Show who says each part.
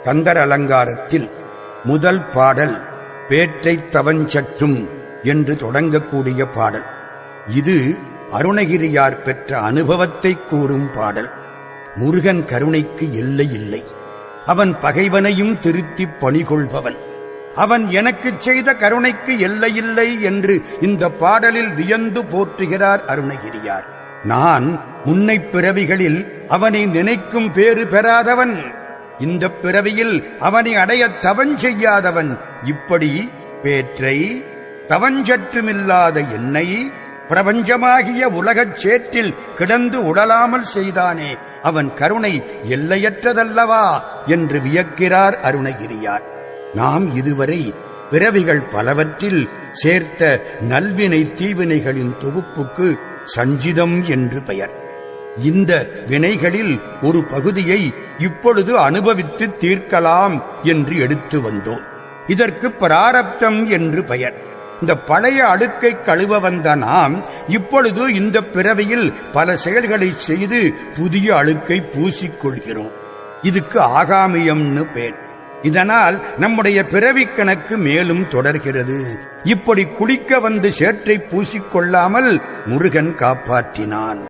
Speaker 1: கந்தர் அலங்காரத்தில் முதல் பாடல் பேற்றை தவஞ்சற்றும் என்று தொடங்கக்கூடிய பாடல். இது அருணகிரியார் பெற்ற அனுபவத்தை கூறும் பாடல். முருகன் கருணைக்கு எல்லை இல்லை. அவன் பகைவனையும் திருத்திப் பணிகொள்பவன். அவன் எனக்குச் செய்த கருணைக்கு எல்லையில்லை என்று இந்த பாடலில் வியந்து போற்றுகிறார் அருணகிரியார். நான் முன்னைப் பிறவிகளில் அவனை நினைக்கும் பேறு பெறாதவன், இந்த பிறவியில் அவனை அடைய தவஞ்செய்யாதவன். இப்படி பேற்றை தவஞ்சற்றுமில்லாத என்னை பிரபஞ்சமாகிய உலகச் சேற்றில் கிடந்து உடலாமல் செய்தானே, அவன் கருணை எல்லையற்றதல்லவா என்று வியக்கிறார் அருணகிரியார். நாம் இதுவரை பிறவிகள் பலவற்றில் சேர்த்த நல்வினை தீவினைகளின் தொகுப்புக்கு சஞ்சிதம் என்று பெயர். இந்த வினைகளில் ஒரு பகுதியை இப்பொழுது அனுபவித்து தீர்க்கலாம் என்று எடுத்து வந்தோம். இதற்கு பிராரப்தம் என்று பெயர். இந்த பழைய அடுக்கை கழுவ வந்த நாம் இப்பொழுது இந்த பிறவியில் பல செயல்களை செய்து புதிய அழுக்கை பூசிக்கொள்கிறோம். இதுக்கு ஆகாமியம்னு பேர். இதனால் நம்முடைய பிறவி கணக்கு மேலும் தொடர்கிறது. இப்படி குளிக்க வந்து சேற்றை பூசிக்கொள்ளாமல் முருகன் காப்பாற்றினான்.